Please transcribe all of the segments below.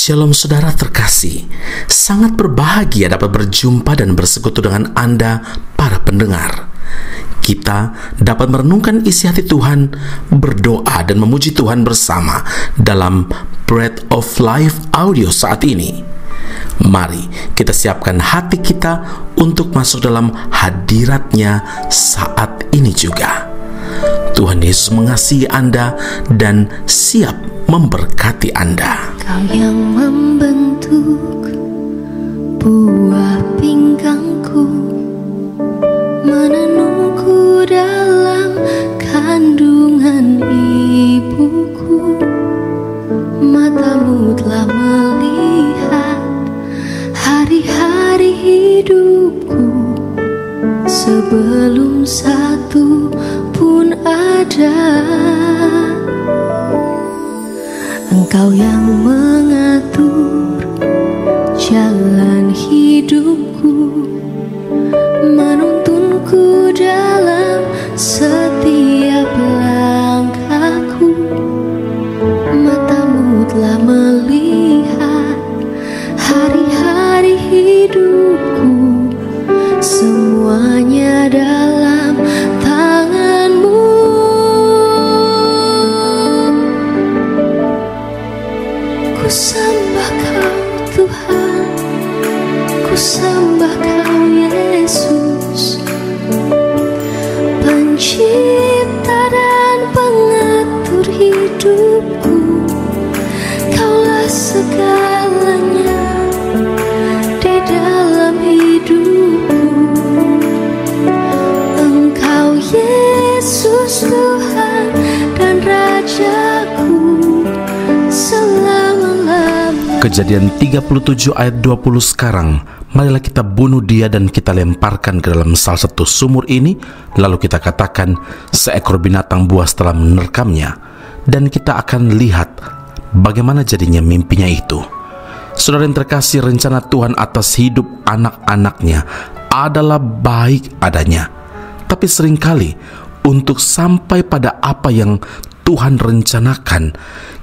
Shalom saudara terkasih, sangat berbahagia dapat berjumpa dan bersekutu dengan Anda para pendengar. Kita dapat merenungkan isi hati Tuhan, berdoa dan memuji Tuhan bersama dalam Bread of Life audio saat ini. Mari kita siapkan hati kita untuk masuk dalam hadirat-Nya saat ini juga. Tuhan Yesus mengasihi Anda dan siap memberkati Anda. Kau yang membentuk buah pinggangku, menenungku dalam kandungan ibuku. Matamu telah melihat hari-hari hidupku, sebelum satu pun ada. Engkau yang mengatur jalan hidupku, menuntunku dalam setiap langkahku. Matamu telah melihat hari-hari hidupku, semuanya dalam tangan-Mu. Ku sembah Kau Tuhan, ku sembah Kau Yesus, pencipta dan pengatur hidupku. Kaulah segalanya di dalam hidupku. Engkau Yesus Tuhan dan Rajaku selama-lamanya. Kejadian 37 ayat 20 sekarang. Marilah kita bunuh dia dan kita lemparkan ke dalam salah satu sumur ini. Lalu kita katakan seekor binatang buas telah menerkamnya. Dan kita akan lihat bagaimana jadinya mimpinya itu. Saudara yang terkasih, rencana Tuhan atas hidup anak-anaknya adalah baik adanya. Tapi seringkali untuk sampai pada apa yang Tuhan rencanakan,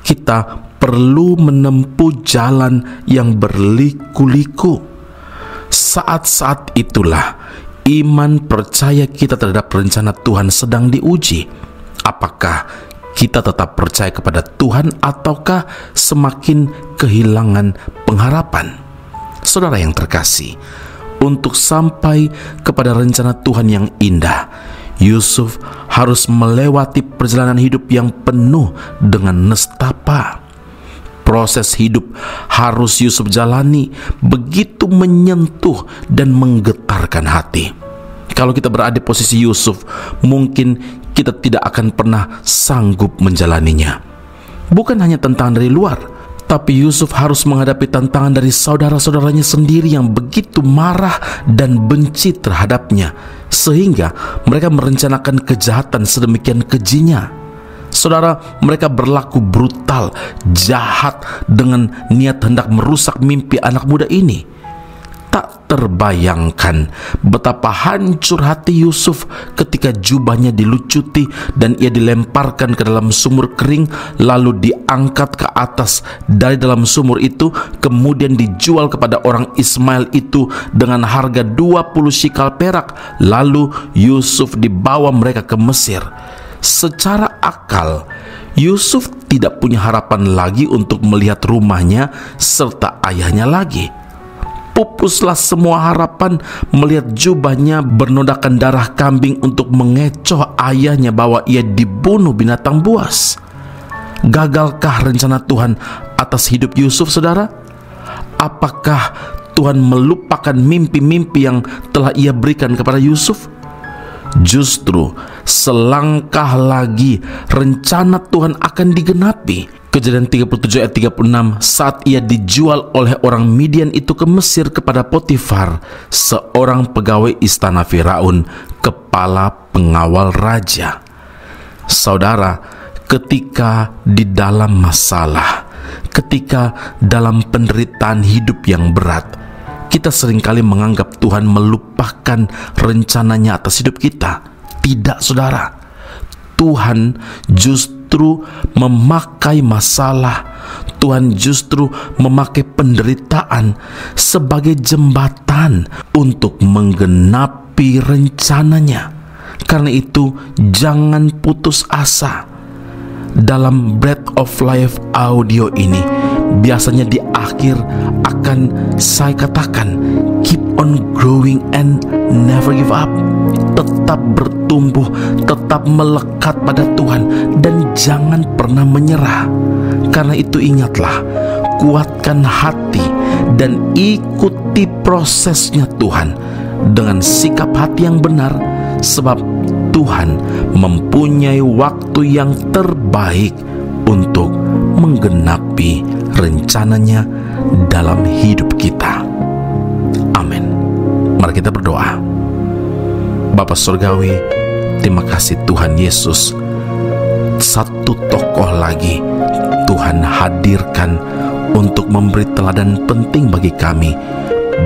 kita perlu menempuh jalan yang berliku-liku. Saat-saat itulah iman percaya kita terhadap rencana Tuhan sedang diuji. Apakah kita tetap percaya kepada Tuhan ataukah semakin kehilangan pengharapan? Saudara yang terkasih, untuk sampai kepada rencana Tuhan yang indah, Yusuf harus melewati perjalanan hidup yang penuh dengan nestapa. Proses hidup harus Yusuf jalani begitu menyentuh dan menggetarkan hati. Kalau kita berada di posisi Yusuf, mungkin kita tidak akan pernah sanggup menjalaninya. Bukan hanya tantangan dari luar, tapi Yusuf harus menghadapi tantangan dari saudara-saudaranya sendiri yang begitu marah dan benci terhadapnya, sehingga mereka merencanakan kejahatan sedemikian kejinya. Saudara, mereka berlaku brutal, jahat dengan niat hendak merusak mimpi anak muda ini. Tak terbayangkan betapa hancur hati Yusuf ketika jubahnya dilucuti dan ia dilemparkan ke dalam sumur kering, lalu diangkat ke atas dari dalam sumur itu, kemudian dijual kepada orang Ismail itu dengan harga 20 shikal perak. Lalu Yusuf dibawa mereka ke Mesir. Secara akal, Yusuf tidak punya harapan lagi untuk melihat rumahnya serta ayahnya lagi. Pupuslah semua harapan melihat jubahnya bernodakan darah kambing untuk mengecoh ayahnya bahwa ia dibunuh binatang buas. Gagalkah rencana Tuhan atas hidup Yusuf, saudara? Apakah Tuhan melupakan mimpi-mimpi yang telah ia berikan kepada Yusuf? Justru selangkah lagi rencana Tuhan akan digenapi. Kejadian 37 ayat 36, saat ia dijual oleh orang Midian itu ke Mesir kepada Potifar, seorang pegawai istana Firaun, kepala pengawal raja. Saudara, ketika di dalam masalah, ketika dalam penderitaan hidup yang berat, kita seringkali menganggap Tuhan melupakan rencananya atas hidup kita. Tidak, saudara. Tuhan justru justru memakai masalah, Tuhan justru memakai penderitaan sebagai jembatan untuk menggenapi rencananya. Karena itu, jangan putus asa. Dalam Breath of Life audio ini, biasanya di akhir akan saya katakan, keep on growing and never give up. Tetap bertumbuh, tetap melekat pada Tuhan, dan jangan pernah menyerah. Karena itu ingatlah, kuatkan hati dan ikuti prosesnya Tuhan dengan sikap hati yang benar, sebab Tuhan mempunyai waktu yang terbaik untuk menggenapi rencananya dalam hidup kita. Amin. Mari kita berdoa. Bapa Surgawi, terima kasih Tuhan Yesus. Satu tokoh lagi Tuhan hadirkan untuk memberi teladan penting bagi kami,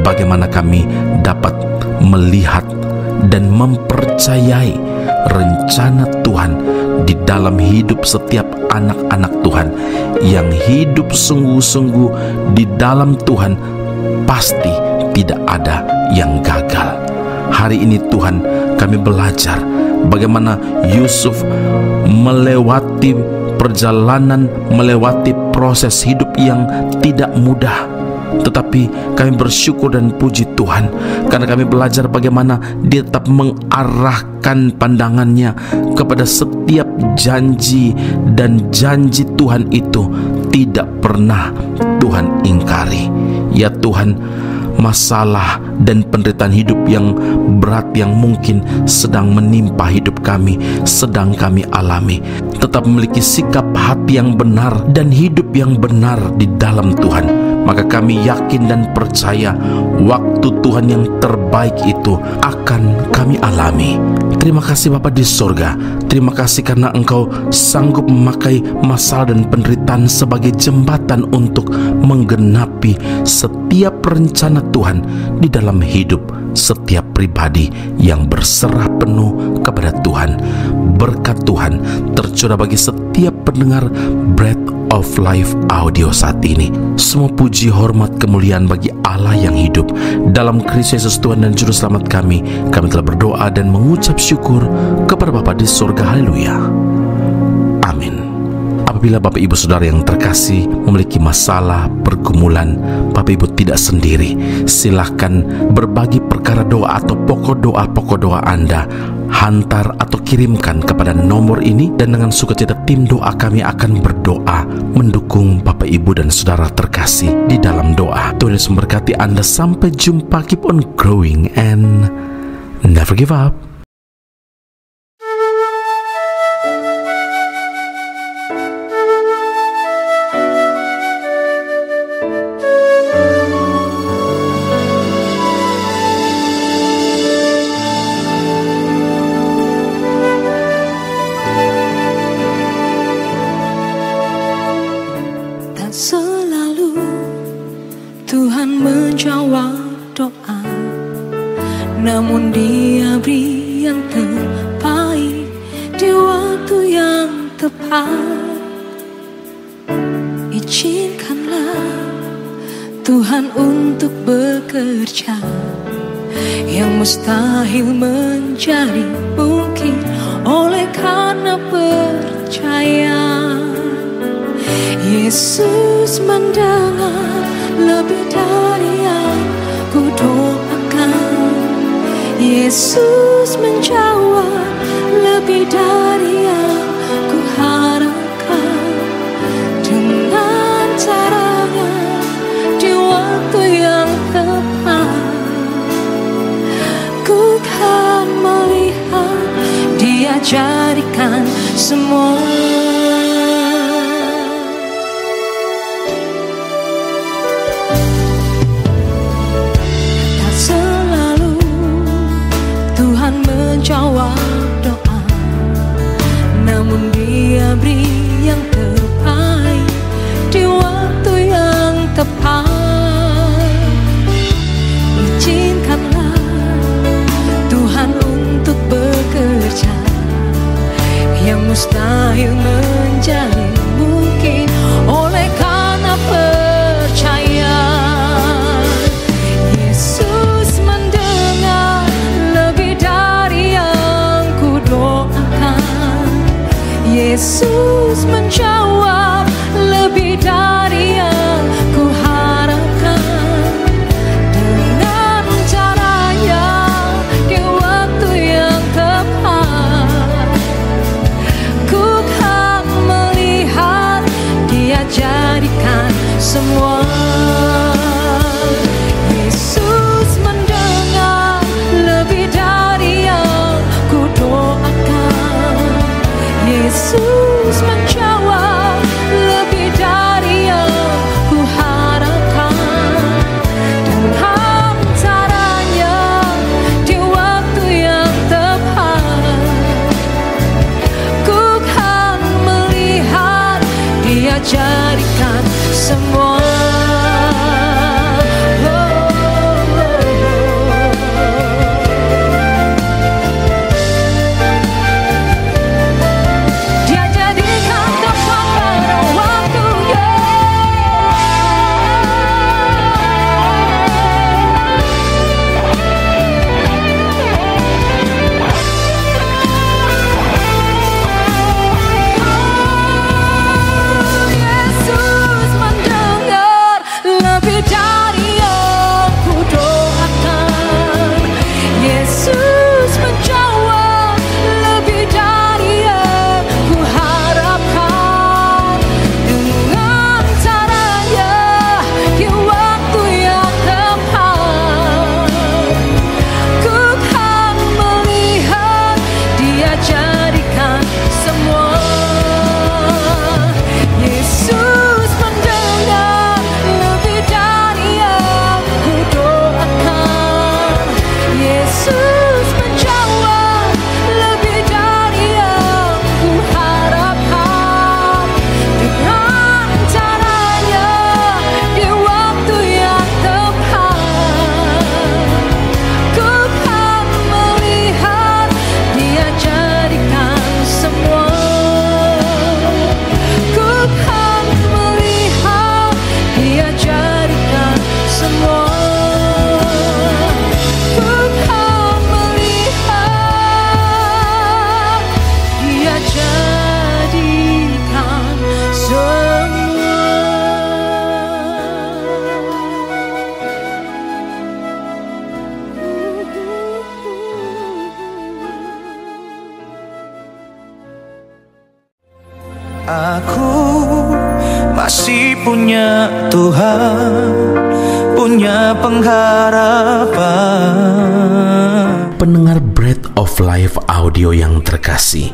bagaimana kami dapat melihat dan mempercayai rencana Tuhan di dalam hidup setiap anak-anak Tuhan yang hidup sungguh-sungguh di dalam Tuhan. Pasti tidak ada yang gagal. Hari ini Tuhan, kami belajar bagaimana Yusuf melewati perjalanan, melewati proses hidup yang tidak mudah. Tetapi kami bersyukur dan puji Tuhan, karena kami belajar bagaimana Dia tetap mengarahkan pandangannya kepada setiap janji, dan janji Tuhan itu tidak pernah Tuhan ingkari. Ya Tuhan, masalah dan penderitaan hidup yang berat yang mungkin sedang menimpa hidup kami, sedang kami alami, tetap memiliki sikap hati yang benar dan hidup yang benar di dalam Tuhan. Maka kami yakin dan percaya waktu Tuhan yang terbaik itu akan kami alami. Terima kasih Bapa di sorga. Terima kasih karena Engkau sanggup memakai masalah dan penderitaan sebagai jembatan untuk menggenapi setiap rencana Tuhan di dalam hidup setiap pribadi yang berserah penuh kepada Tuhan. Berkat Tuhan tercurah bagi setiap pendengar Breath of Life audio saat ini. Semua puji, hormat, kemuliaan bagi Allah yang hidup. Dalam Kristus Yesus Tuhan dan Juru Selamat kami telah berdoa dan mengucap syukur kepada Bapa di surga. Haleluya. Amin. Apabila Bapak Ibu Saudara yang terkasih memiliki masalah, pergumulan, Bapak Ibu tidak sendiri. Silahkan berbagi perkara doa atau pokok doa Anda, hantar atau kirimkan kepada nomor ini, dan dengan sukacita tim doa kami akan berdoa mendukung Bapak Ibu dan Saudara terkasih di dalam doa. Tuhan Yesus memberkati Anda. Sampai jumpa. Keep on growing and never give up. Selalu Tuhan menjawab doa, namun Dia beri yang terbaik di waktu yang tepat. Izinkanlah Tuhan untuk bekerja, yang mustahil menjadi mungkin oleh karena percaya. Yesus mendengar lebih dari yang ku doakan. Yesus menjawab lebih dari yang ku harapkan. Dengan caranya di waktu yang tepat, ku kan melihat Dia jadikan semua. Jawab doa, namun Dia beri yang terbaik di waktu yang tepat. Izinkanlah Tuhan untuk bekerja, yang mustahil menjadi punya Tuhan, punya pengharapan. Pendengar Bread of Life audio yang terkasih,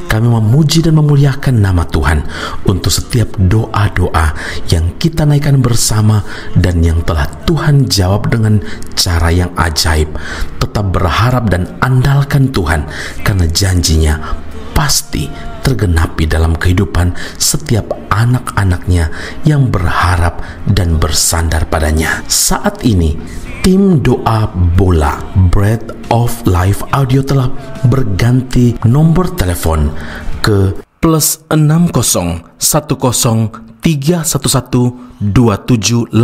kami memuji dan memuliakan nama Tuhan untuk setiap doa-doa yang kita naikkan bersama dan yang telah Tuhan jawab dengan cara yang ajaib. Tetap berharap dan andalkan Tuhan, karena janjinya pasti tergenapi dalam kehidupan setiap anak-anaknya yang berharap dan bersandar padanya. Saat ini, tim doa bola Bread of Life audio telah berganti nomor telepon ke +60 10 311 2789.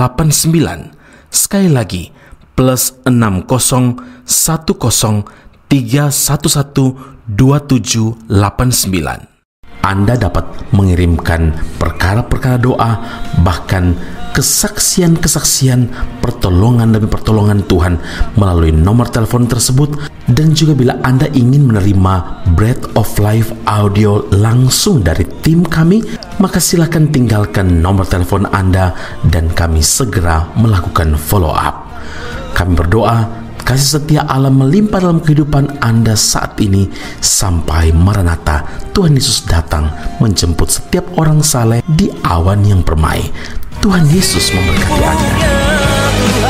Sekali lagi, +60 10 311 2789. Anda dapat mengirimkan perkara-perkara doa, bahkan kesaksian-kesaksian, pertolongan demi pertolongan Tuhan melalui nomor telepon tersebut. Dan juga bila Anda ingin menerima Bread of Life audio langsung dari tim kami, maka silakan tinggalkan nomor telepon Anda dan kami segera melakukan follow up. Kami berdoa kasih setia Allah melimpah dalam kehidupan Anda saat ini sampai Maranatha, Tuhan Yesus datang menjemput setiap orang saleh di awan yang permai. Tuhan Yesus memberkati Anda.